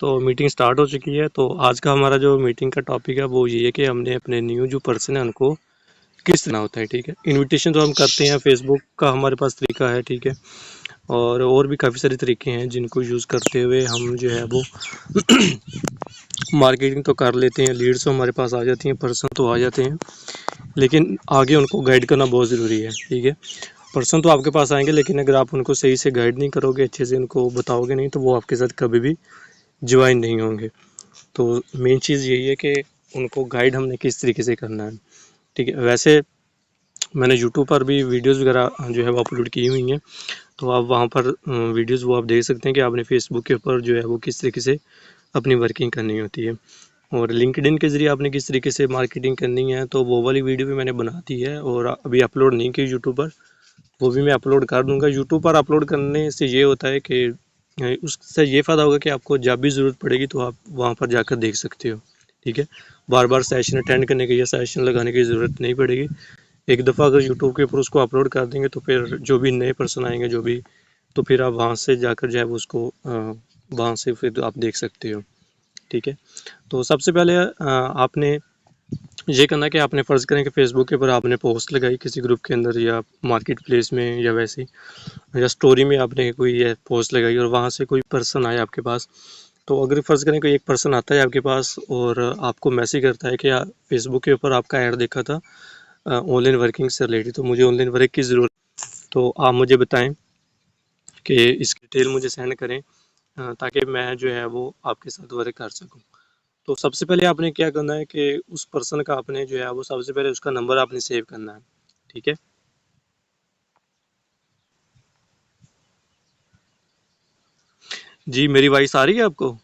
तो meeting start हो चुकी है। तो आज का हमारा जो मीटिंग का टॉपिक है वो ये है कि हमने अपने न्यू जो पर्सन है उनको किस तरह होता है। ठीक है, इनविटेशन तो हम करते हैं, फेसबुक का हमारे पास तरीका है। ठीक है, और भी काफ़ी सारे तरीके हैं जिनको यूज़ करते हुए हम जो है वो मार्केटिंग तो कर लेते हैं, लीड्स तो हमारे पास आ जाती हैं, पर्सन तो आ जाते हैं, लेकिन आगे उनको गाइड करना बहुत ज़रूरी है। ठीक है, पर्सन तो आपके पास आएंगे, लेकिन अगर आप उनको सही से गाइड नहीं करोगे, अच्छे से उनको बताओगे नहीं, तो वो आपके साथ कभी भी ज्वाइन नहीं होंगे। तो मेन चीज़ यही है कि उनको गाइड हमने किस तरीके से करना है। ठीक है, वैसे मैंने यूट्यूब पर भी वीडियोस वगैरह जो है वो अपलोड की हुई हैं, तो आप वहाँ पर वीडियोस वो आप देख सकते हैं कि आपने फेसबुक के ऊपर जो है वो किस तरीके से अपनी वर्किंग करनी होती है, और लिंक्डइन के ज़रिए आपने किस तरीके से मार्केटिंग करनी है। तो वो वाली वीडियो भी मैंने बना दी है और अभी अपलोड नहीं की यूट्यूब पर, वो भी मैं अपलोड कर दूंगा। यूट्यूब पर अपलोड करने से ये होता है कि उससे ये फ़ायदा होगा कि आपको जब भी ज़रूरत पड़ेगी तो आप वहाँ पर जाकर देख सकते हो। ठीक है, बार बार सेशन अटेंड करने की या सेशन लगाने की ज़रूरत नहीं पड़ेगी। एक दफ़ा अगर यूट्यूब के ऊपर उसको अपलोड कर देंगे तो फिर जो भी नए पर्सन आएंगे, जो भी, तो फिर आप वहाँ से जाकर जो है वो उसको वहाँ से फिर आप देख सकते हो। ठीक है, तो सबसे पहले आपने ये करना है कि आपने फ़र्ज़ करें कि फेसबुक के ऊपर आपने पोस्ट लगाई किसी ग्रुप के अंदर या मार्केट प्लेस में या वैसे ही, या स्टोरी में आपने कोई ये पोस्ट लगाई और वहाँ से कोई पर्सन आया आपके पास। तो अगर फ़र्ज़ करें कोई एक पर्सन आता है आपके पास और आपको मैसेज करता है कि फेसबुक के ऊपर आपका ऐड देखा था ऑनलाइन वर्किंग से रिलेटेड, तो मुझे ऑनलाइन वर्क की ज़रूरत, तो आप मुझे बताएं कि इसकी डिटेल मुझे सेंड करें ताकि मैं जो है वो आपके साथ वर्क कर सकूं। तो सबसे पहले आपने क्या करना है कि उस पर्सन का आपने जो है वो सबसे पहले उसका नंबर आपने सेव करना है। ठीक है, जी मेरी वॉइस आ रही है आपको?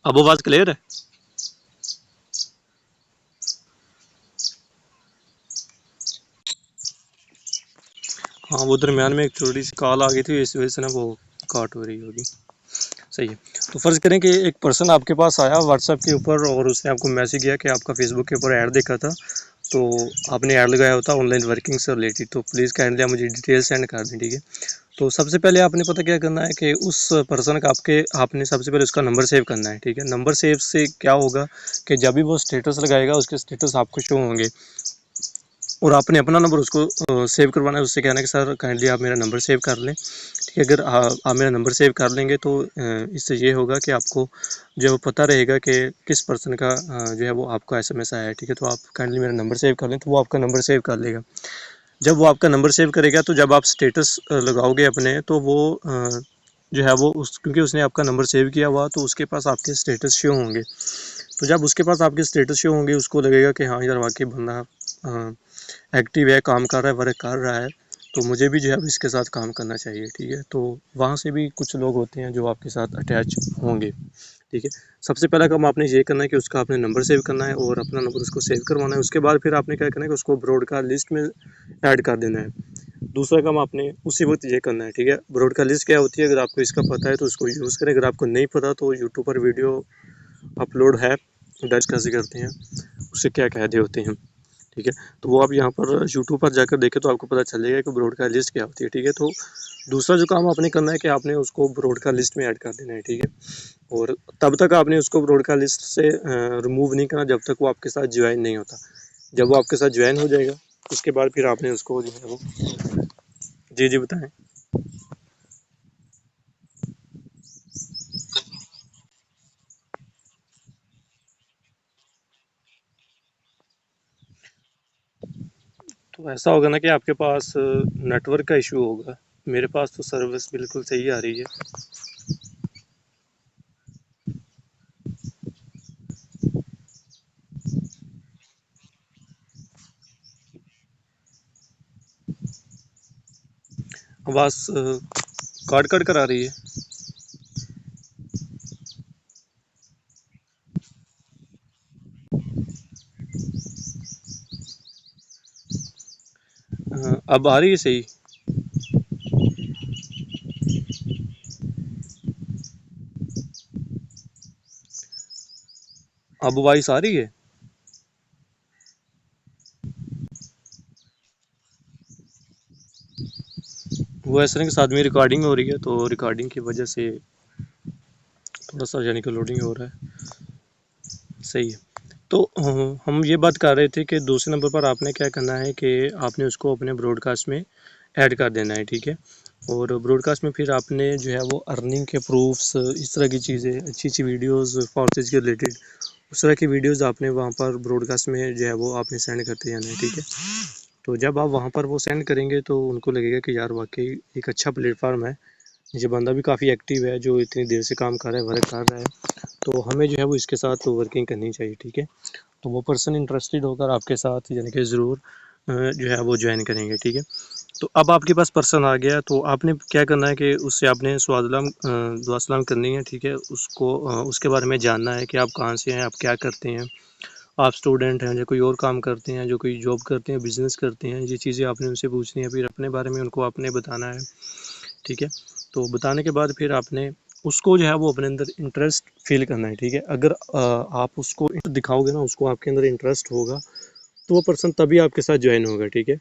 अब आवाज़ क्लियर है? हाँ, वो दरमियान में एक छोटी सी कॉल आ गई थी, इस वजह से ना वो काट हो रही होगी। सही है, तो फ़र्ज़ करें कि एक पर्सन आपके पास आया व्हाट्सएप के ऊपर और उसने आपको मैसेज किया कि आपका फेसबुक के ऊपर ऐड देखा था, तो आपने ऐड लगाया होता ऑनलाइन वर्किंग से रिलेटेड, तो प्लीज़ काइंडली आप मुझे डिटेल सेंड कर दें। ठीक है, तो सबसे पहले आपने पता क्या करना है कि उस पर्सन का आपने सबसे पहले उसका नंबर सेव करना है। ठीक है, नंबर सेव से क्या होगा कि जब भी वो स्टेटस लगाएगा उसके स्टेटस आपको शो होंगे, और आपने अपना नंबर उसको सेव करवाना है। उससे कहना है कि सर काइंडली आप मेरा नंबर सेव कर लें। ठीक है, अगर आप मेरा नंबर सेव कर लेंगे तो इससे ये होगा कि आपको जो है वो पता रहेगा कि किस पर्सन का जो है वो आपको एसएमएस आया है। ठीक है, तो आप काइंडली मेरा नंबर सेव कर लें, तो वो आपका नंबर सेव कर लेगा। जब वो आपका नंबर सेव करेगा तो जब आप स्टेटस लगाओगे अपने, तो वो जो है वो क्योंकि उसने आपका नंबर सेव किया हुआ, तो उसके पास आपके स्टेटस शो होंगे। तो जब उसके पास आपके स्टेटस शो होंगे, उसको लगेगा कि हाँ यार वाकई बंदा एक्टिव है, काम कर रहा है, वर्क कर रहा है, तो मुझे भी जो है इसके साथ काम करना चाहिए। ठीक है, तो वहाँ से भी कुछ लोग होते हैं जो आपके साथ अटैच होंगे। ठीक है, सबसे पहला काम आपने ये करना है कि उसका आपने नंबर सेव करना है और अपना नंबर उसको सेव करवाना है। उसके बाद फिर आपने क्या करना है कि उसको ब्रॉडकास्ट लिस्ट में ऐड कर देना है। दूसरा काम आपने उसी वक्त ये करना है। ठीक है, ब्रॉडकास्ट लिस्ट क्या होती है, अगर आपको इसका पता है तो उसको यूज़ करें, अगर आपको नहीं पता तो यूट्यूब पर वीडियो अपलोड है, दर्ज कैसे करते हैं, उसे क्या कहते होते हैं। ठीक है, तो वो आप यहाँ पर यूट्यूब पर जाकर देखें तो आपको पता चलेगा कि ब्रॉडकास्ट लिस्ट क्या होती है। ठीक है, तो दूसरा जो काम आपने करना है कि आपने उसको ब्रॉडकास्ट लिस्ट में ऐड कर देना है। ठीक है, और तब तक आपने उसको ब्रॉडकास्ट लिस्ट से रिमूव नहीं करना जब तक वो आपके साथ ज्वाइन नहीं होता। जब वो आपके साथ ज्वाइन हो जाएगा उसके बाद फिर आपने उसको जो है वो, जी जी बताएं। तो ऐसा होगा ना कि आपके पास नेटवर्क का इशू होगा। मेरे पास तो सर्विस बिल्कुल सही आ रही है। आवाज़ काट काट कर आ रही है। अब आ रही है सही? अब वॉइस आ रही है? वो ऐसा नहीं कि साथ में रिकॉर्डिंग हो रही है, तो रिकॉर्डिंग की वजह से थोड़ा सा यानी कि लोडिंग हो रहा है। सही है। तो हम ये बात कर रहे थे कि दूसरे नंबर पर आपने क्या करना है कि आपने उसको अपने ब्रॉडकास्ट में ऐड कर देना है, ठीक है। और ब्रॉडकास्ट में फिर आपने जो है वो अर्निंग के प्रूफ्स, इस तरह की चीज़ें, अच्छी अच्छी वीडियोस फॉर्सेज के रिलेटेड, उस तरह की वीडियोस आपने वहाँ पर ब्रॉडकास्ट में जो है वो आपने सेंड करते जाना है, ठीक है। तो जब आप वहाँ पर वो सेंड करेंगे तो उनको लगेगा कि यार वाकई एक अच्छा प्लेटफॉर्म है, ये बंदा भी काफ़ी एक्टिव है जो इतनी देर से काम कर रहा है, वर्क कर रहा है, तो हमें जो है वो इसके साथ वर्किंग करनी चाहिए, ठीक है। तो वो पर्सन इंटरेस्टेड होकर आपके साथ यानी कि ज़रूर जो है वो ज्वाइन करेंगे, ठीक है। तो अब आपके पास पर्सन आ गया, तो आपने क्या करना है कि उससे आपने दुआ सलाम करनी है, ठीक है। उसको उसके बारे में जानना है कि आप कहाँ से हैं, आप क्या करते हैं, आप स्टूडेंट हैं या कोई और काम करते हैं, जो कोई जॉब करते हैं, बिजनेस करते हैं, ये चीज़ें आपने उनसे पूछनी है। फिर अपने बारे में उनको आपने बताना है, ठीक है। तो बताने के बाद फिर आपने उसको जो है वो अपने अंदर इंटरेस्ट फील करना है, ठीक है। अगर आप उसको दिखाओगे ना, उसको आपके अंदर इंटरेस्ट होगा, तो वो पर्सन तभी आपके साथ ज्वाइन होगा, ठीक है।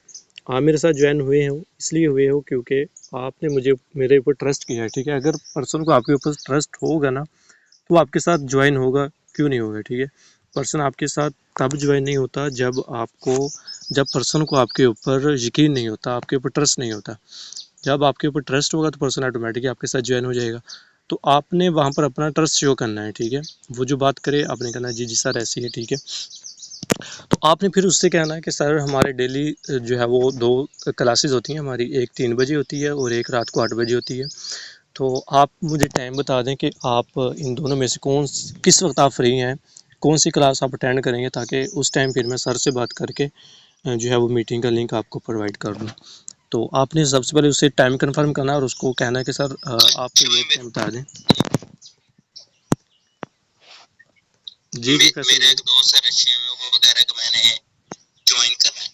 आप मेरे साथ ज्वाइन हुए हो इसलिए हुए हो क्योंकि आपने मुझे मेरे ऊपर ट्रस्ट किया है, ठीक है। अगर पर्सन को आपके ऊपर ट्रस्ट होगा ना, तो वो आपके साथ ज्वाइन होगा, क्यों नहीं होगा, ठीक है। पर्सन आपके साथ तब ज्वाइन नहीं होता जब पर्सन को आपके ऊपर यकीन नहीं होता, आपके ऊपर ट्रस्ट नहीं होता। जब आपके ऊपर ट्रस्ट होगा तो पर्सन ऑटोमेटिकली आपके साथ ज्वाइन हो जाएगा। तो आपने वहाँ पर अपना ट्रस्ट शो करना है, ठीक है। वो जो बात करे आपने कहना है जी जी सर ऐसी है, ठीक है। तो आपने फिर उससे कहना है कि सर हमारे डेली जो है वो 2 क्लासेस होती हैं हमारी, एक 3 बजे होती है और एक रात को 8 बजे होती है। तो आप मुझे टाइम बता दें कि आप इन दोनों में से किस वक्त आप फ्री हैं, कौन सी क्लास आप अटेंड करेंगे, ताकि उस टाइम फिर मैं सर से बात करके जो है वो मीटिंग का लिंक आपको प्रोवाइड कर दूँ। तो आपने सबसे पहले उससे टाइम कंफर्म करना है और उसको कहना है कि सर आप ये टाइम बता दें। जी जी फैसल मेरे एक दोस्त है रशिया में, वो कह रहा है कि मैंने ज्वाइन करना है।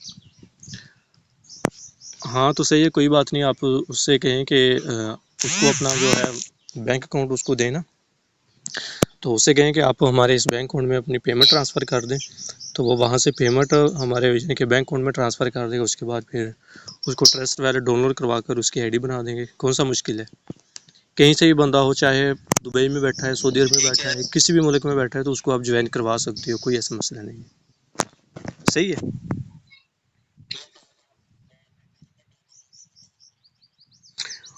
हाँ तो सही है, कोई बात नहीं, आप उससे कहें कि उसको अपना जो है बैंक अकाउंट उसको दें ना, तो उससे कहें कि आप हमारे इस बैंक अकाउंट में अपनी पेमेंट ट्रांसफ़र कर दें। तो वो वहाँ से पेमेंट हमारे यानी कि बैंक अकाउंट में ट्रांसफ़र कर देगा। उसके बाद फिर उसको ट्रस्ट वैलेट डाउनलोड करवा कर उसकी आईडी बना देंगे। कौन सा मुश्किल है, कहीं से भी बंदा हो, चाहे दुबई में बैठा है, सऊदी अरब में बैठा है, किसी भी मुल्क में बैठा है, तो उसको आप ज्वाइन करवा सकते हो, कोई ऐसा मसला नहीं है। सही है।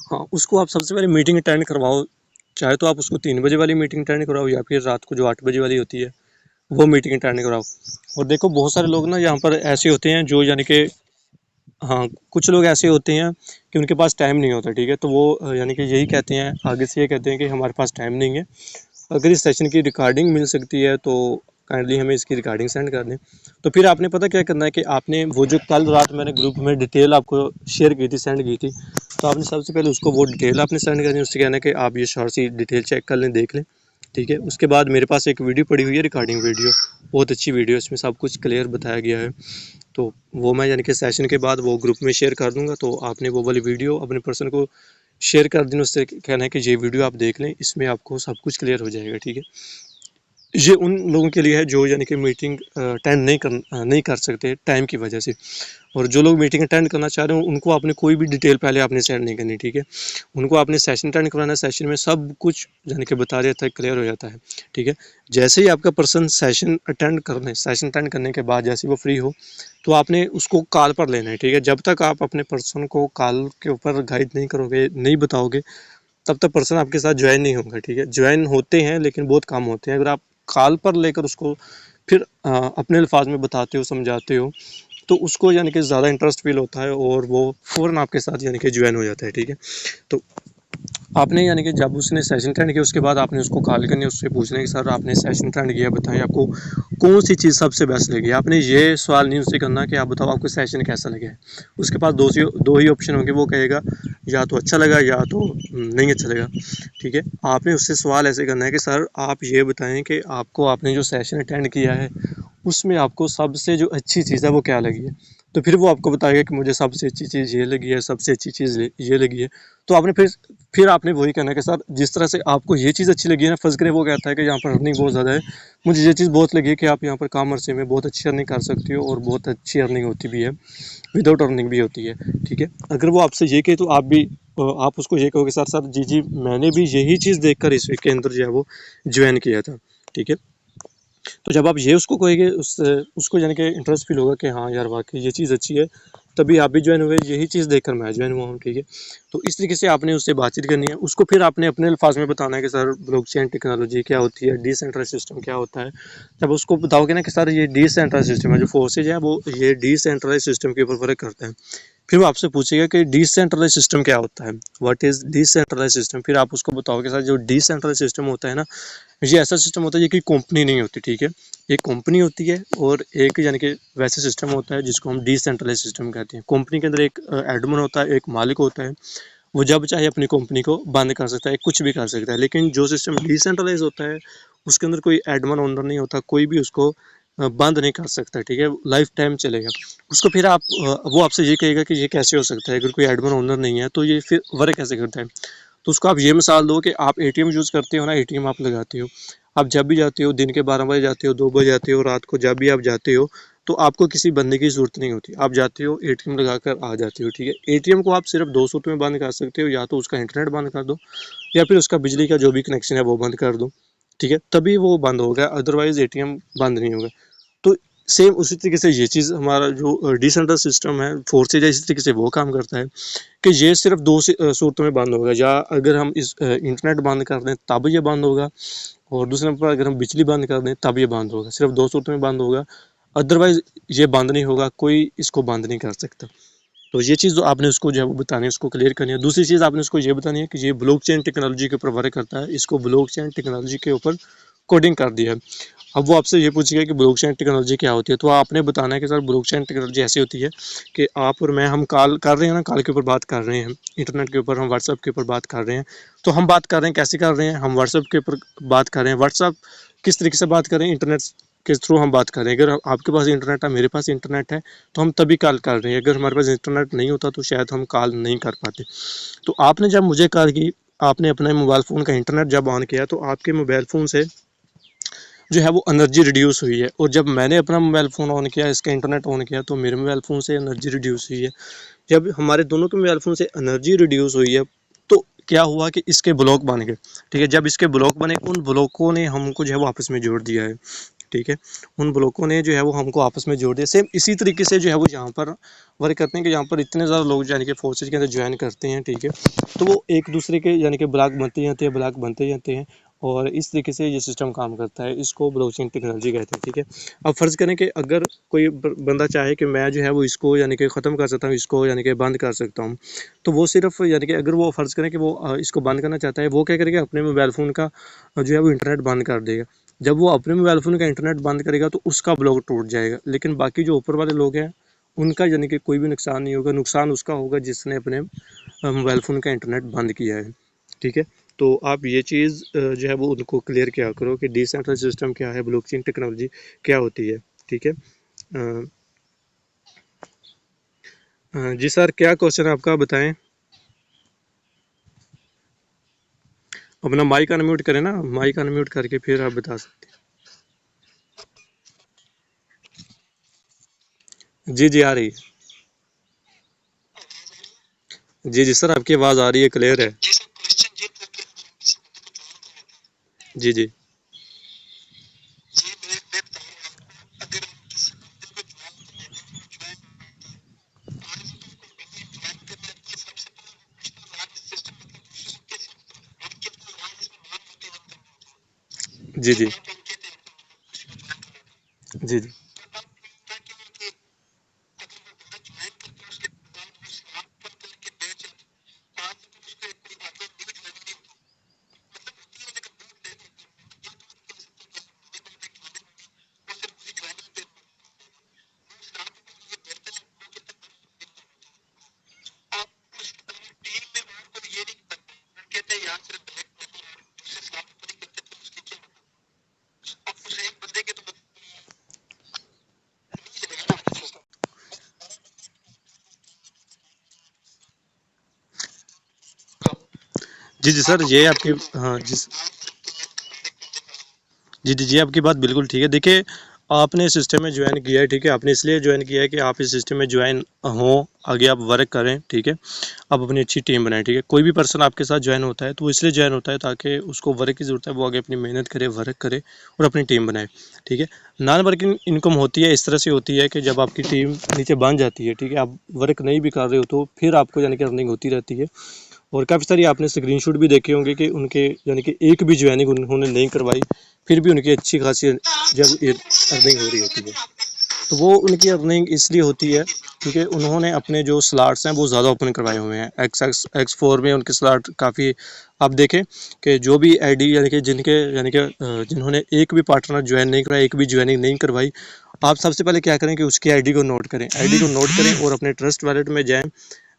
हाँ, उसको आप सबसे पहले मीटिंग अटेंड करवाओ, चाहे तो आप उसको 3 बजे वाली मीटिंग अटेंड करवाओ या फिर रात को जो 8 बजे वाली होती है वो मीटिंग अटेंड कराओ। और देखो बहुत सारे लोग ना यहाँ पर ऐसे होते हैं जो यानी कि, हाँ, कुछ लोग ऐसे होते हैं कि उनके पास टाइम नहीं होता, ठीक है। तो वो यानी कि यही कहते हैं, आगे से ये कहते हैं कि हमारे पास टाइम नहीं है, अगर इस सेशन की रिकॉर्डिंग मिल सकती है तो काइंडली हमें इसकी रिकॉर्डिंग सेंड कर दें। तो फिर आपने पता क्या करना है कि आपने वो जो कल रात मैंने ग्रुप में डिटेल आपको शेयर की थी, सेंड की थी, तो आपने सबसे पहले उसको वो डिटेल आपने सेंड करनी है। उससे कहना है कि आप ये शॉर्ट सी डिटेल चेक कर लें, देख लें, ठीक है। उसके बाद मेरे पास एक वीडियो पड़ी हुई है, रिकॉर्डिंग वीडियो, बहुत अच्छी वीडियो, इसमें सब कुछ क्लियर बताया गया है। तो वो मैं यानी कि सेशन के बाद वो ग्रुप में शेयर कर दूंगा, तो आपने वो वाली वीडियो अपने पर्सन को शेयर कर देना, उससे कहना है कि ये वीडियो आप देख लें, इसमें आपको सब कुछ क्लियर हो जाएगा, ठीक है। ये उन लोगों के लिए है जो यानी कि मीटिंग अटेंड नहीं कर सकते टाइम की वजह से। और जो लोग मीटिंग अटेंड करना चाह रहे हो उनको आपने कोई भी डिटेल पहले आपने सेंड नहीं करनी, ठीक है। उनको आपने सेशन अटेंड करवाना है, सेशन में सब कुछ यानी कि बता देता है, क्लियर हो जाता है, ठीक है। जैसे ही आपका पर्सन सेशन अटेंड करने के बाद जैसे ही वो फ्री हो, तो आपने उसको कॉल पर लेना है, ठीक है। जब तक आप अपने पर्सन को कॉल के ऊपर गाइड नहीं करोगे, नहीं बताओगे, तब तक पर्सन आपके साथ ज्वाइन नहीं होगा, ठीक है। ज्वाइन होते हैं लेकिन बहुत कम होते हैं। अगर आप कॉल पर लेकर उसको फिर अपने अल्फाज में बताते हो, समझाते हो, तो उसको यानी कि ज़्यादा इंटरेस्ट फील होता है और वो फ़ौरन आपके साथ यानी कि ज्वाइन हो जाता है, ठीक है। तो आपने यानी कि जब उसने सेशन अटेंड किया उसके बाद आपने उसको कॉल करनी है, उससे पूछना है कि सर आपने सेशन अटेंड किया, बताएं आपको कौन सी चीज़ सबसे बेस्ट लगी। आपने ये सवाल नहीं उससे करना कि आप बताओ आपको सेशन कैसा लगा है। उसके पास दो ही ऑप्शन होंगे, वो कहेगा या तो अच्छा लगा या तो नहीं अच्छा लगा, ठीक है। आपने उससे सवाल ऐसे करना है कि सर आप ये बताएं कि आपको आपने जो सेशन अटेंड किया है उसमें आपको सबसे जो अच्छी चीज़ है वो क्या लगी है। तो फिर वो आपको बताएगा कि मुझे सबसे अच्छी चीज़ ये लगी है, सबसे अच्छी चीज़ ये लगी है। तो आपने फिर आपने वही कहना है कि सर जिस तरह से आपको ये चीज़ अच्छी लगी है ना, फ़र्ज़ करें वो कहता है कि यहाँ पर अर्निंग बहुत ज़्यादा है, मुझे ये चीज़ बहुत लगी है कि आप यहाँ पर कॉमर्स में बहुत अच्छी अर्निंग कर सकते हो और बहुत अच्छी अर्निंग होती भी है, विदाउट अर्निंग भी होती है, ठीक है। अगर वो आपसे ये कहे तो आप भी आप उसको ये कहोगे सर सर जी जी मैंने भी यही चीज़ देखकर इस वीक के अंदर जो है वो ज्वाइन किया था, ठीक है। तो जब आप ये उसको कहेंगे उसको यानी कि इंटरेस्ट फील होगा कि हाँ यार वाकई ये चीज़ अच्छी है, तभी आप भी ज्वाइन हुए, यही चीज़ देखकर मैं ज्वाइन हुआ हूँ, ठीक है। तो इस तरीके से आपने उससे बातचीत करनी है, उसको फिर आपने अपने अल्फाज में बताना है कि सर ब्लॉकचेन टेक्नोलॉजी क्या होती है, डिसेंट्रलाइज्ड सिस्टम क्या होता है। जब उसको बताओगे ना कि सर ये डिसेंट्रलाइज्ड सिस्टम है, जो फोर्सेज है वो ये डिसेंट्रलाइज्ड सिस्टम के ऊपर वर्क करता है, फिर वो आपसे पूछेगा कि डिसेंट्रलाइज्ड सिस्टम क्या होता है, व्हाट इज डिसेंट्रलाइज्ड सिस्टम। फिर आप उसको बताओगे सर जो डिसेंट्रलाइज्ड सिस्टम होता है ना, ये ऐसा सिस्टम होता है ये कि कंपनी नहीं होती, ठीक है। एक कंपनी होती है और एक यानी कि वैसे सिस्टम होता है जिसको हम डिसेंट्रलाइज्ड सिस्टम कहते हैं। कंपनी के अंदर एक एडमिन होता है, एक मालिक होता है, वो जब चाहे अपनी कंपनी को बंद कर सकता है, कुछ भी कर सकता है। लेकिन जो सिस्टम डिसेंट्रलाइज होता है उसके अंदर कोई एडमिन ओनर नहीं होता, कोई भी उसको बंद नहीं कर सकता, ठीक है, लाइफ टाइम चलेगा। उसको फिर आप वो आपसे ये कहेगा कि ये कैसे हो सकता है, अगर कोई एडमिन ओनर नहीं है तो ये फिर वर्क कैसे करता है। तो उसको आप ये मिसाल दो कि आप एटीएम यूज़ करते हो ना, एटीएम आप लगाते हो, आप जब भी जाते हो, दिन के 12 बजे जाते हो, 2 बजे जाते हो, रात को जब भी आप जाते हो, तो आपको किसी बंदे की ज़रूरत नहीं होती, आप जाते हो एटीएम लगाकर आ जाते हो, ठीक है। एटीएम को आप सिर्फ 2 सूत्र में बंद कर सकते हो, या तो उसका इंटरनेट बंद कर दो या फिर उसका बिजली का जो भी कनेक्शन है वो बंद कर दो, ठीक है, तभी वो बंद होगा, अदरवाइज एटीएम बंद नहीं होगा। तो सेम उसी तरीके से ये चीज़ हमारा जो डिसेंट्रल सिस्टम है, फोर्सेज है, इसी तरीके से वो काम करता है कि ये सिर्फ दो सूरतों में बंद होगा, या अगर हम इस इंटरनेट बंद कर दें तब ये बंद होगा, और दूसरे नंबर पर अगर हम बिजली बंद कर दें तब ये बंद होगा, सिर्फ दो सूरतों में बंद होगा, अदरवाइज ये बंद नहीं होगा, कोई इसको बंद नहीं कर सकता। तो ये चीज़ जो आपने उसको जो है वो बतानी है, उसको क्लियर करनी है। दूसरी चीज़ आपने उसको ये बतानी है कि ये ब्लॉकचेन टेक्नोलॉजी के ऊपर वर्क करता है, इसको ब्लॉकचेन टेक्नोलॉजी के ऊपर कोडिंग कर दिया है। अब वो आपसे ये पूछेगा कि ब्लॉकचेन टेक्नोलॉजी क्या होती है, तो आपने बताना है कि सर ब्लॉकचेन टेक्नोलॉजी ऐसी होती है कि आप और मैं, हम कॉल कर रहे हैं ना, कॉल के ऊपर बात कर रहे हैं, इंटरनेट के ऊपर हम व्हाट्सएप के ऊपर बात कर रहे हैं, तो हम बात कर रहे हैं कैसे कर रहे हैं, हम व्हाट्सएप के ऊपर बात कर रहे हैं। व्हाट्सएप किस तरीके से बात कर रहे हैं, इंटरनेट के थ्रू हम बात कर रहे हैं। अगर आपके पास इंटरनेट है, मेरे पास इंटरनेट है, तो हम तभी कॉल कर रहे हैं। अगर हमारे पास इंटरनेट नहीं होता तो शायद हम कॉल नहीं कर पाते। तो आपने जब मुझे कॉल की, आपने अपने मोबाइल फ़ोन का इंटरनेट जब ऑन किया, तो आपके मोबाइल फ़ोन से जो है वो एनर्जी रिड्यूस हुई है, और जब मैंने अपना मोबाइल फ़ोन ऑन किया, इसका इंटरनेट ऑन किया, तो मेरे मोबाइल फ़ोन से एनर्जी रिड्यूस हुई है। जब हमारे दोनों के मोबाइल फ़ोन से एनर्जी रिड्यूस हुई है, तो क्या हुआ कि इसके ब्लॉक बन गए, ठीक है। जब इसके ब्लॉक बने, उन ब्लॉकों ने हमको जो है वो आपस में जोड़ दिया है, ठीक है। उन ब्लॉकों ने जो है वो हमको आपस में जोड़ दिया। सेम इसी तरीके से जो है वो यहाँ पर वर्क करते हैं कि यहाँ पर इतने ज़्यादा लोग यानी कि फोर्सेज के अंदर ज्वाइन करते हैं, ठीक है। तो वो एक दूसरे के यानी कि ब्लॉक बनते जाते हैं, ब्लॉक बनते जाते हैं, और इस तरीके से ये सिस्टम काम करता है। इसको ब्लॉकचेन टेक्नोलॉजी कहते हैं, ठीक है। अब फ़र्ज़ करें कि अगर कोई बंदा चाहे कि मैं जो है वो इसको यानी कि ख़त्म कर सकता हूँ, इसको यानी कि बंद कर सकता हूँ, तो वो सिर्फ यानी कि अगर वो फ़र्ज़ करें कि वो इसको बंद करना चाहता है, वो क्या करेगा, अपने मोबाइल फ़ोन का जो है वो इंटरनेट बंद कर देगा। जब वो अपने मोबाइल फ़ोन का इंटरनेट बंद करेगा तो उसका ब्लॉक टूट जाएगा, लेकिन बाकी जो ऊपर वाले लोग हैं उनका यानी कि कोई भी नुकसान नहीं होगा। नुकसान उसका होगा जिसने अपने मोबाइल फ़ोन का इंटरनेट बंद किया है, ठीक है। तो आप ये चीज़ जो है वो उनको क्लियर किया करो कि डिसेंट्रल सिस्टम क्या है, ब्लॉकचेन टेक्नोलॉजी क्या होती है, ठीक है। जी सर, क्या क्वेश्चन आपका, बताएं। अपना माइक अनम्यूट करें ना, माइक अनम्यूट करके फिर आप बता सकते हैं। जी जी आ रही है। जी जी सर, आपकी आवाज़ आ रही है, क्लियर है। जी जी जी जी जी जी जी जी सर, ये आपकी, हाँ जी जी जी, आपकी बात बिल्कुल ठीक है। देखिए आपने सिस्टम में ज्वाइन किया है, ठीक है, आपने इसलिए ज्वाइन किया है कि आप इस सिस्टम में ज्वाइन हों, आगे आप वर्क करें, ठीक है, आप अपनी अच्छी टीम बनाएं, ठीक है। कोई भी पर्सन आपके साथ ज्वाइन होता है तो वो इसलिए ज्वाइन होता है ताकि उसको वर्क की ज़रूरत है, वो आगे अपनी मेहनत करे, वर्क करे और अपनी टीम बनाए, ठीक है। नॉन वर्किंग इनकम होती है, इस तरह से होती है कि जब आपकी टीम नीचे बन जाती है, ठीक है, आप वर्क नहीं भी कर रहे हो तो फिर आपको यानी कि अर्निंग होती रहती है। और काफ़ी सारी आपने स्क्रीनशॉट भी देखे होंगे कि उनके यानी कि एक भी ज्वाइनिंग उन्होंने नहीं करवाई, फिर भी उनकी अच्छी खासी जब अर्निंग हो रही होती है। तो वो उनकी अर्निंग इसलिए होती है क्योंकि उन्होंने अपने जो स्लॉट्स हैं वो ज़्यादा ओपन करवाए हुए हैं। X4 में उनके स्लॉट काफ़ी, आप देखें कि जो भी आईडी यानी कि जिन्होंने एक भी पार्टनर ज्वाइन नहीं करवाया, एक भी ज्वाइनिंग नहीं करवाई, आप सबसे पहले क्या करें कि उसकी आईडी को नोट करें, आईडी को नोट करें और अपने ट्रस्ट वॉलेट में जाएं,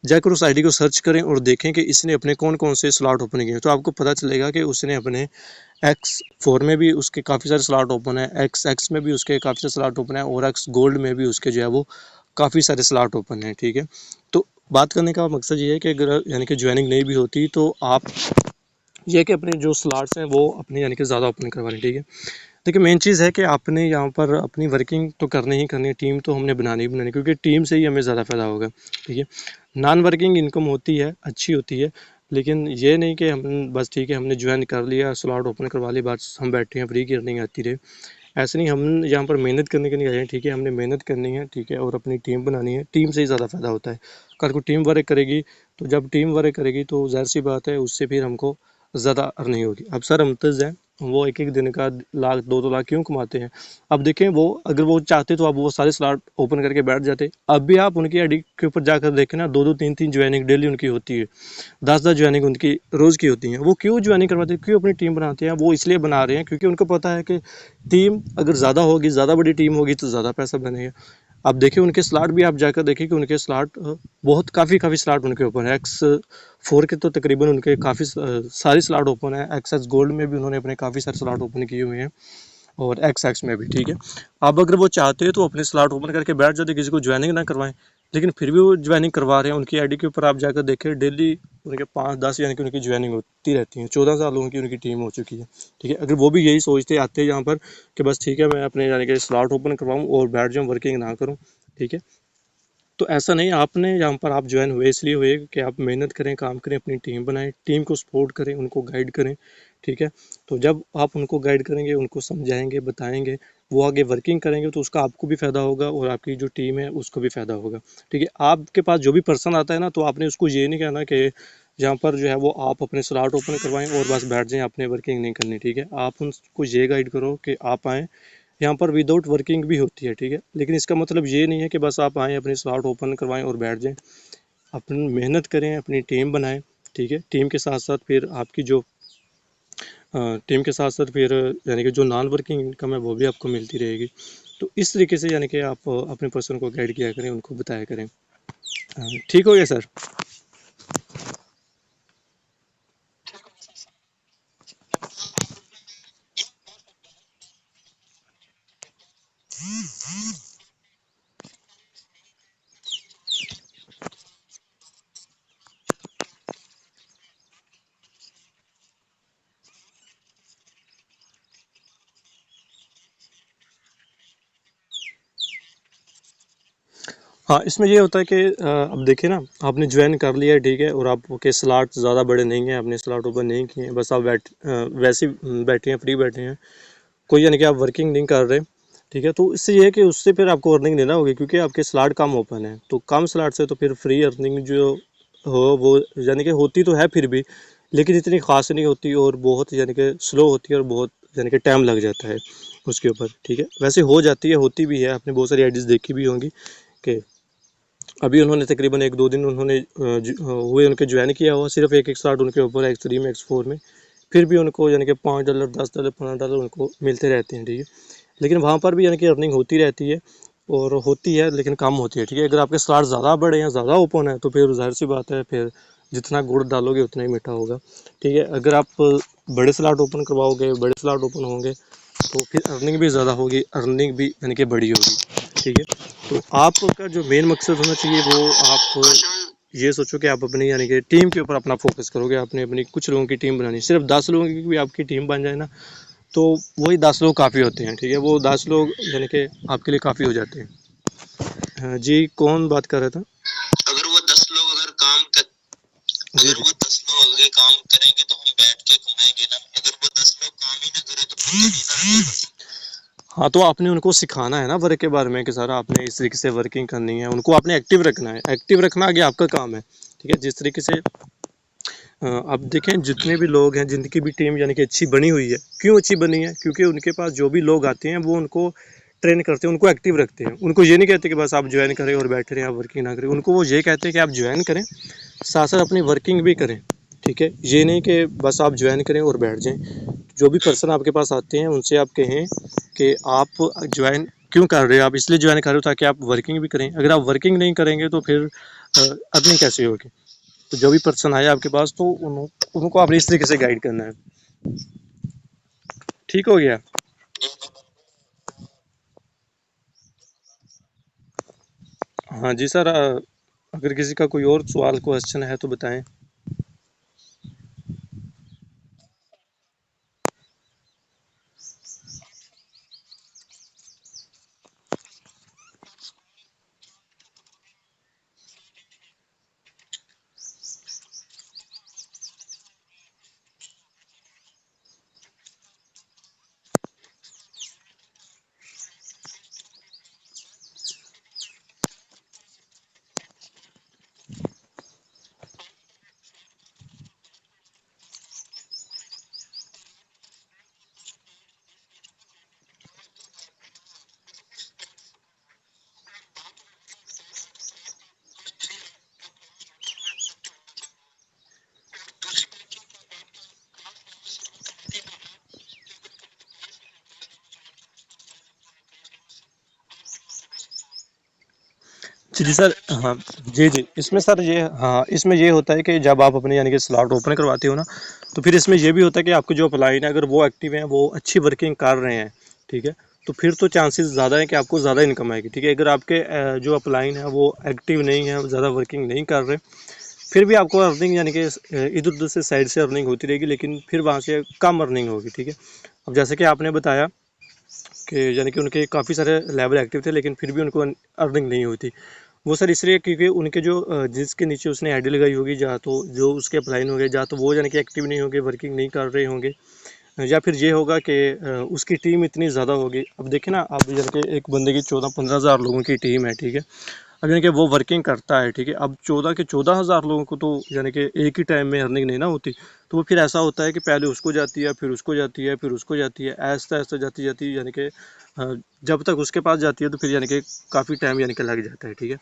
जाकर उस आईडी को सर्च करें और देखें कि इसने अपने कौन कौन से स्लॉट ओपन किए। तो आपको पता चलेगा कि उसने अपने X4 में भी उसके काफ़ी सारे स्लॉट ओपन है, XX में भी उसके काफ़ी सारे स्लॉट ओपन है और X गोल्ड में भी उसके जो है वो काफ़ी सारे स्लॉट ओपन है, ठीक है। तो बात करने का मकसद ये है कि अगर यानी कि ज्वाइनिंग नहीं भी होती तो आप ये कि अपने जो स्लॉट्स हैं वो अपने यानी कि ज़्यादा ओपन करवा लें, ठीक है। देखिए मेन चीज़ है कि आपने यहाँ पर अपनी वर्किंग तो करनी ही करनी है, टीम तो हमने बनानी ही बनानी, क्योंकि टीम से ही हमें ज़्यादा फ़ायदा होगा, ठीक है। नॉन वर्किंग इनकम होती है, अच्छी होती है, लेकिन ये नहीं कि हम बस ठीक है हमने ज्वाइन कर लिया, स्लॉट ओपन करवा लिया, बस हम बैठे हैं फ्री की अर्निंग आती रहे। ऐसे नहीं, हम यहाँ पर मेहनत करने के लिए आए हैं, ठीक है, हमने मेहनत करनी है, ठीक है, और अपनी टीम बनानी है, टीम से ही ज़्यादा फ़ायदा होता है। कल को टीम वर्क करेगी, तो जब टीम वर्क करेगी तो ज़ाहिर सी बात है उससे फिर हमको ज़्यादा अर्निंग होगी। अब सर मुमताज़ हैं, वो एक एक दिन का लाख 2-2 लाख क्यों कमाते हैं? अब देखें, वो अगर वो चाहते तो अब वो सारे स्लॉट ओपन करके बैठ जाते। अब भी आप उनकी आईडी के ऊपर जाकर देखें ना, 2-2 3-3 ज्वाइनिंग डेली उनकी होती है, 10-10 ज्वाइनिंग उनकी रोज़ की होती हैं। वो क्यों ज्वाइनिंग करवाते हैं, क्यों अपनी टीम बनाते हैं? वो इसलिए बना रहे हैं क्योंकि उनको पता है कि टीम अगर ज़्यादा होगी, ज़्यादा बड़ी टीम होगी तो ज़्यादा पैसा बनेगा। आप देखिए उनके स्लॉट भी, आप जाकर देखिए कि उनके स्लॉट बहुत काफ़ी स्लॉट उनके ओपन है। X4 के तो तकरीबन उनके काफ़ी सारे स्लॉट ओपन है। XX गोल्ड में भी उन्होंने अपने काफ़ी सारे स्लॉट ओपन किए हुए हैं और XX में भी, ठीक है। अब अगर वो चाहते हैं तो अपने स्लॉट ओपन करके बैठ जाते, किसी को ज्वाइनिंग ना करवाएं, लेकिन फिर भी वो ज्वाइनिंग करवा रहे हैं। उनकी आईडी के ऊपर आप जाकर देखें, डेली उनके 5-10 यानी कि उनकी ज्वाइनिंग होती रहती है। 14 साल लोगों की उनकी टीम हो चुकी है, ठीक है। अगर वो भी यही सोचते आते हैं यहाँ पर कि बस ठीक है मैं अपने यानी कि स्लॉट ओपन करवाऊँ और बैठ जाऊँ, वर्किंग ना करूँ, ठीक है, तो ऐसा नहीं। आपने यहाँ पर आप ज्वाइन हुए इसलिए हुए कि आप मेहनत करें, काम करें, अपनी टीम बनाएं, टीम को सपोर्ट करें, उनको गाइड करें, ठीक है। तो जब आप उनको गाइड करेंगे, उनको समझाएंगे, बताएंगे, वो आगे वर्किंग करेंगे तो उसका आपको भी फ़ायदा होगा और आपकी जो टीम है उसको भी फ़ायदा होगा, ठीक है। आपके पास जो भी पर्सन आता है ना, तो आपने उसको ये नहीं कहना कि यहाँ पर जो है वो आप अपने स्लॉट ओपन करवाएं और बस बैठ जाएं, आपने वर्किंग नहीं करनी, ठीक है। आप उनको ये गाइड करो कि आप आएँ, यहाँ पर विदाउट वर्किंग भी होती है, ठीक है, लेकिन इसका मतलब ये नहीं है कि बस आप आएँ, अपनी स्लॉट ओपन करवाएं और बैठ जाएं। अपनी मेहनत करें, अपनी टीम बनाएं, ठीक है। टीम के साथ साथ फिर आपकी जो टीम के साथ साथ फिर यानी कि जो नॉन वर्किंग इनकम है वो भी आपको मिलती रहेगी। तो इस तरीके से यानी कि आप अपने पर्सन को गाइड किया करें, उनको बताया करें। ठीक हो गया सर? हाँ, इसमें ये होता है कि अब देखिए ना, आपने ज्वाइन कर लिया है, ठीक है, और आपके स्लॉट ज़्यादा बड़े नहीं हैं, आपने स्लॉट ओपन नहीं किए हैं, बस आप वैसे ही बैठे हैं, फ्री बैठे हैं, कोई यानी कि आप वर्किंग नहीं कर रहे, ठीक है। तो इससे ये है कि उससे फिर आपको अर्निंग देना होगी क्योंकि आपके स्लॉट कम ओपन है, तो कम स्लॉट से तो फिर फ्री अर्निंग जो हो वो यानी कि होती तो है फिर भी, लेकिन इतनी खास नहीं होती और बहुत यानी कि स्लो होती है और बहुत यानी कि टाइम लग जाता है उसके ऊपर, ठीक है। वैसे हो जाती है, होती भी है, आपने बहुत सारी आईडीज़ देखी भी होंगी कि अभी उन्होंने तकरीबन 1-2 दिन उन्होंने हुए उनके ज्वाइन किया हुआ, सिर्फ एक स्लॉट उनके ऊपर X3 में, X4 में, फिर भी उनको यानी कि $5, $10, $15 उनको मिलते रहते हैं, ठीक है। लेकिन वहाँ पर भी यानी कि अर्निंग होती रहती है और होती है, लेकिन कम होती है, ठीक है। अगर आपके स्लॉट ज़्यादा बड़े हैं, ज़्यादा ओपन है, तो फिर ज़ाहिर सी बात है, फिर जितना गुड़ डालोगे उतना ही मीठा होगा, ठीक है। अगर आप बड़े स्लॉट ओपन करवाओगे, बड़े स्लॉट ओपन होंगे, तो फिर अर्निंग भी ज़्यादा होगी, अर्निंग भी यानी कि बड़ी होगी, ठीक है। तो आपका जो मेन मकसद होना चाहिए वो आप ये सोचो कि आप अपनी यानी कि टीम के ऊपर अपना फोकस करोगे, आपने अपनी कुछ लोगों की टीम बनानी, सिर्फ 10 लोगों की भी आपकी टीम बन जाए ना, तो वही 10 लोग काफ़ी होते हैं, ठीक है, वो 10 लोग यानी कि आपके लिए काफ़ी हो जाते हैं। हाँ जी, कौन बात कर रहा था? अगर वो 10 लोग अगर काम कर जी अगर जी। वो 10 लोग अगर काम करेंगे तो हम बैठ के कमाएंगे ना, अगर वो 10 लोग काम ही ना करें तो फिर नहीं ना। हाँ, तो आपने उनको सिखाना है ना वर्क के बारे में कि सर आपने इस तरीके से वर्किंग करनी है, उनको आपने एक्टिव रखना है, एक्टिव रखना आगे आपका काम है, ठीक है। जिस तरीके से अब देखें जितने भी लोग हैं जिनकी भी टीम यानी कि अच्छी बनी हुई है, क्यों अच्छी बनी है? क्योंकि उनके पास जो भी लोग आते हैं वो उनको ट्रेन करते हैं, उनको एक्टिव रखते हैं। उनको ये नहीं कहते कि बस आप ज्वाइन करें और बैठे रहें, आप वर्किंग ना करें। उनको वो ये कहते हैं कि आप ज्वाइन करें, साथ साथ अपनी वर्किंग भी करें, ठीक है। ये नहीं कि बस आप ज्वाइन करें और बैठ जाएं। जो भी पर्सन आपके पास आते हैं उनसे आप कहें कि आप ज्वाइन क्यों कर रहे हो, आप इसलिए ज्वाइन कर रहे हो ताकि आप वर्किंग भी करें। अगर आप वर्किंग नहीं करेंगे तो फिर अर्निंग कैसे होगी? तो जो भी पर्सन आए आपके पास तो उनको आपने इस तरीके से गाइड करना है। ठीक हो गया? हाँ जी सर, अगर किसी का कोई और सवाल क्वेश्चन है तो बताएं। जी सर, हाँ जी जी, इसमें सर ये, हाँ इसमें ये होता है कि जब आप अपने यानी कि स्लॉट ओपन करवाते हो ना, तो फिर इसमें ये भी होता है कि आपके जो अपलाइन है अगर वो एक्टिव हैं, वो अच्छी वर्किंग कर रहे हैं, ठीक है, तो फिर तो चांसेस ज़्यादा है कि आपको ज़्यादा इनकम आएगी, ठीक है। अगर आपके जो अपलाइन है वो एक्टिव नहीं है, ज़्यादा वर्किंग नहीं कर रहे, फिर भी आपको अर्निंग यानी कि इधर उधर से साइड से अर्निंग होती रहेगी, लेकिन फिर वहाँ से कम अर्निंग होगी, ठीक है। अब जैसे कि आपने बताया कि यानी कि उनके काफ़ी सारे लेवल एक्टिव थे लेकिन फिर भी उनको अर्निंग नहीं हुई थी। वो सर इसलिए क्योंकि उनके जो जिसके नीचे उसने आईडी लगाई होगी, या तो जो उसके अपलाइन होंगे, या तो वो यानी कि एक्टिव नहीं होंगे, वर्किंग नहीं कर रहे होंगे, या फिर ये होगा कि उसकी टीम इतनी ज़्यादा होगी। अब देखें ना, अब यानी कि एक बंदे की 14-15 हज़ार लोगों की टीम है, ठीक है। अब यानी कि वो वर्किंग करता है, ठीक है। अब 14 के 14 हज़ार लोगों को तो यानी कि एक ही टाइम में अर्निंग नहीं ना होती। तो वो फिर ऐसा होता है कि पहले उसको जाती है, फिर उसको जाती है, फिर उसको जाती है, ऐसा ऐसा जाती जाती यानी कि जब तक उसके पास जाती है तो फिर यानी कि काफ़ी टाइम यानी कि लग जाता है, ठीक है।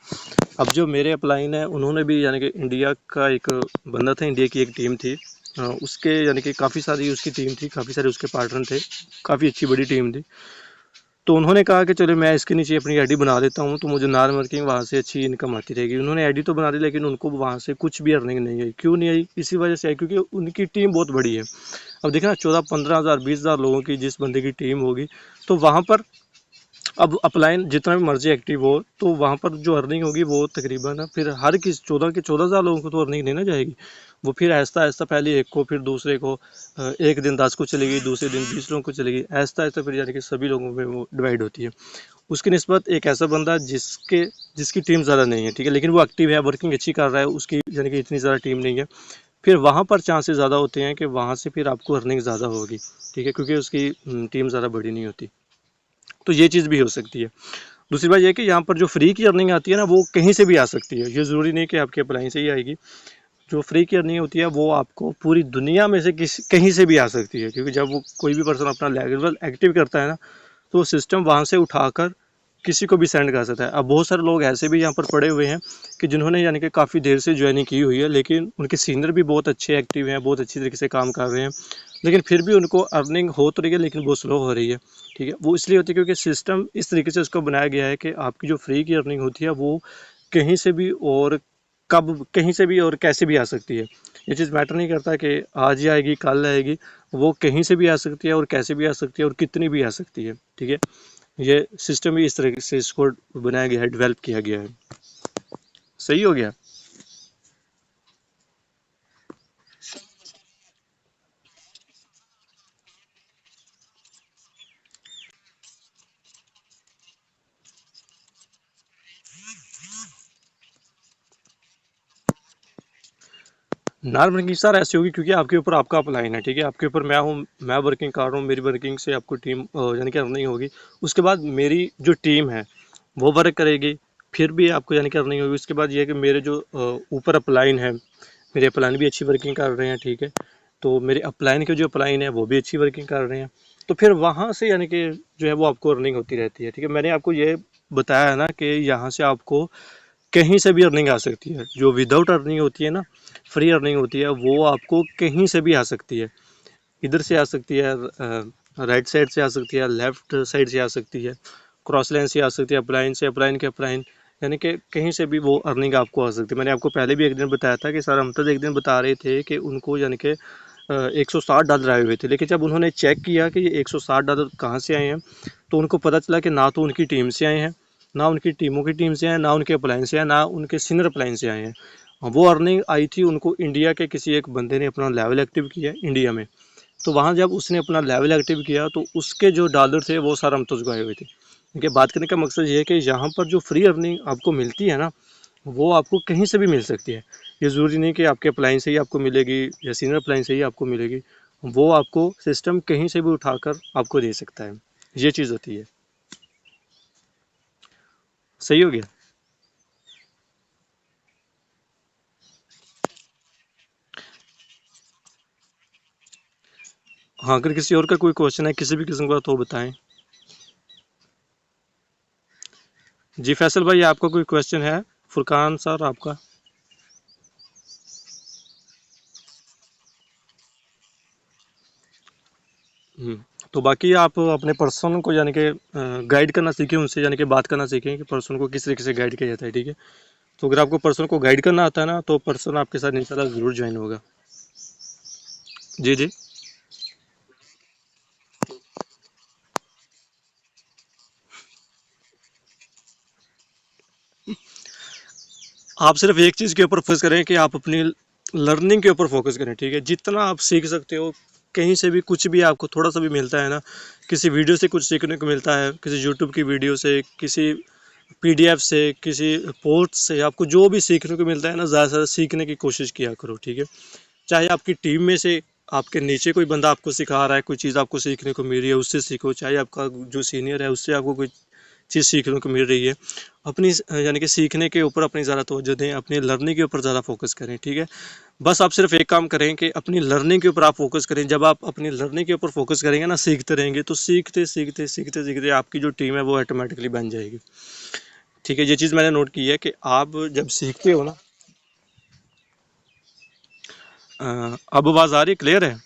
अब जो मेरे अपलाइन है उन्होंने भी यानी कि इंडिया का एक बंदा था, इंडिया की एक टीम थी, उसके यानी कि काफ़ी सारी उसकी टीम थी, काफ़ी सारे उसके पार्टनर थे, काफ़ी अच्छी बड़ी टीम थी। तो उन्होंने कहा कि चलो मैं इसके नीचे अपनी आईडी बना देता हूँ, तो मुझे नॉन वर्किंग वहाँ से अच्छी इनकम आती रहेगी। उन्होंने आईडी तो बना दी लेकिन उनको वहाँ से कुछ भी अर्निंग नहीं आई। क्यों नहीं आई? इसी वजह से आई क्योंकि उनकी टीम बहुत बड़ी है। अब देखना, 14-15 हज़ार 20 हज़ार लोगों की जिस बंदे की टीम होगी, तो वहाँ पर अब अपलाइन जितना भी मर्जी एक्टिव हो, तो वहाँ पर जो अर्निंग होगी वो तकरीबन फिर हर किस 14 के 14 हज़ार लोगों को तो अर्निंग नहीं ना जाएगी। वो फिर ऐसा ऐसा पहले एक को, फिर दूसरे को, एक दिन 10 को चलेगी, दूसरे दिन 20 लोगों को चलेगी, ऐसा ऐसा फिर यानी कि सभी लोगों में वो डिवाइड होती है। उसकी निस्बत एक ऐसा बंदा जिसकी टीम ज़्यादा नहीं है, ठीक है, लेकिन वो एक्टिव है, वर्किंग अच्छी कर रहा है, उसकी यानी कि इतनी ज़्यादा टीम नहीं है, फिर वहाँ पर चांसेस ज़्यादा होते हैं कि वहाँ से फिर आपको अर्निंग ज़्यादा होगी, ठीक है, क्योंकि उसकी टीम ज़्यादा बड़ी नहीं होती। तो ये चीज़ भी हो सकती है। दूसरी बात ये है कि यहाँ पर जो फ्री की अर्निंग आती है ना, वो कहीं से भी आ सकती है। ये ज़रूरी नहीं कि आपके अप्लाई से ही आएगी। जो फ्री की अर्निंग होती है वो आपको पूरी दुनिया में से कहीं से भी आ सकती है, क्योंकि जब वो कोई भी पर्सन अपना लेवल एक्टिव करता है ना, तो वो सिस्टम वहाँ से उठाकर किसी को भी सेंड कर सकता है। अब बहुत सारे लोग ऐसे भी यहाँ पर पड़े हुए हैं कि जिन्होंने यानी कि काफ़ी देर से ज्वाइनिंग की हुई है, लेकिन उनके सीनियर भी बहुत अच्छे एक्टिव हैं, बहुत अच्छी तरीके से काम कर रहे हैं, लेकिन फिर भी उनको अर्निंग हो तो रही है लेकिन वो स्लो हो रही है, ठीक है। वो इसलिए होती है क्योंकि सिस्टम इस तरीके से उसको बनाया गया है कि आपकी जो फ्री की अर्निंग होती है वो कहीं से भी और कब, कहीं से भी और कैसे भी आ सकती है। ये चीज़ मैटर नहीं करता कि आज ही आएगी, कल आएगी, वो कहीं से भी आ सकती है और कैसे भी आ सकती है और कितनी भी आ सकती है, ठीक है। ये सिस्टम ही इस तरीके से इसको बनाया गया है, डेवलप किया गया है। सही हो गया? नॉन वर्किंग सर ऐसी होगी क्योंकि आपके ऊपर आपका अपलाइन है, ठीक है, आपके ऊपर मैं हूँ, मैं वर्किंग कर रहा हूँ, मेरी वर्किंग से आपको टीम यानी कि अर्निंग होगी। उसके बाद मेरी जो टीम है वो वर्क करेगी, फिर भी आपको यानी कि अर्निंग होगी। उसके बाद ये है कि मेरे जो ऊपर अपलाइन है, मेरे अपलाइन भी अच्छी वर्किंग कर रहे हैं, ठीक है, तो मेरे अपलाइन के जो अपलाइन है वो भी अच्छी वर्किंग कर रहे हैं, तो फिर वहाँ से यानी कि जो है वो आपको अर्निंग होती रहती है, ठीक है। मैंने आपको ये बताया है ना कि यहाँ से आपको कहीं से भी अर्निंग आ सकती है। जो विदाउट अर्निंग होती है ना, फ्री अर्निंग होती है, वो आपको कहीं से भी आ सकती है। इधर से आ सकती है, राइट साइड से आ सकती है, लेफ्ट साइड से आ सकती है, क्रॉस लाइन से आ सकती है, अपलाइन से, अपलाइन के अपलाइन, यानी कि कहीं से भी वो अर्निंग आपको आ सकती है। मैंने आपको पहले भी एक दिन बताया था कि सर हमतज एक दिन बता रहे थे कि उनको यानी कि $160 आए हुए थे, लेकिन जब उन्होंने चेक किया कि ये $160 कहाँ से आए हैं, तो उनको पता चला कि ना तो उनकी टीम से आए हैं, ना उनकी टीमों की टीम से आए, ना उनके अपलाइन से आए, ना उनके सीनियर अपलाइन से आए हैं। वो अर्निंग आई थी उनको इंडिया के किसी एक बंदे ने अपना लेवल एक्टिव किया इंडिया में, तो वहाँ जब उसने अपना लेवल एक्टिव किया तो उसके जो डॉलर थे वो सारा हमतज को आए हुए थे। देखिए बात करने का मकसद ये है कि यहाँ पर जो फ्री अर्निंग आपको मिलती है ना, वो आपको कहीं से भी मिल सकती है। ये ज़रूरी नहीं कि आपके अपलाइन से ही आपको मिलेगी या सीनियर अपलाइन से ही आपको मिलेगी, वो आपको सिस्टम कहीं से भी उठाकर आपको दे सकता है। ये चीज़ होती है। सही हो गया। हाँ, अगर किसी और का कोई क्वेश्चन है किसी भी किस्म का तो बताएं। जी फैसल भाई, आपका कोई क्वेश्चन है? फुरकान सर आपका? हुँ। तो बाकी आप अपने पर्सन को यानी कि गाइड करना सीखें, उनसे यानी कि बात करना सीखें कि पर्सन को किस तरीके से गाइड किया जाता है, ठीक है? तो अगर आपको पर्सन को गाइड करना आता है ना, तो पर्सन आपके साथ इंशाल्लाह ज़रूर जॉइन होगा। जी, जी। आप सिर्फ़ एक चीज़ के ऊपर फ़ोकस करें कि आप अपनी लर्निंग के ऊपर फ़ोकस करें, ठीक है? जितना आप सीख सकते हो, कहीं से भी कुछ भी आपको थोड़ा-सा भी मिलता है ना, किसी वीडियो से कुछ सीखने को मिलता है, किसी यूट्यूब की वीडियो से, किसी पीडीएफ से, किसी पोस्ट से, आपको जो भी सीखने को मिलता है ना, ज़्यादा से ज़्यादा सीखने की कोशिश किया करो, ठीक है? चाहे आपकी टीम में से आपके नीचे कोई बंदा आपको सिखा रहा है, कोई चीज़ आपको सीखने को मिल रही है, उससे सीखो, चाहे आपका जो सीनियर है उससे आपको कोई चीज़ सीखने को मिल रही है। अपनी यानी कि सीखने के ऊपर अपनी ज़्यादा तवज्जो दें, अपनी लर्निंग के ऊपर ज़्यादा फ़ोकस करें, ठीक है? बस आप सिर्फ़ एक काम करें कि अपनी लर्निंग के ऊपर आप फ़ोकस करें। जब आप अपनी लर्निंग के ऊपर फ़ोकस करेंगे ना, सीखते रहेंगे, तो सीखते, सीखते, सीखते, सीखते आपकी जो टीम है वो ऑटोमैटिकली बन जाएगी, ठीक है? ये चीज़ मैंने नोट की है कि आप जब सीखते हो ना, अब आवाज़ आ रही है, क्लियर है?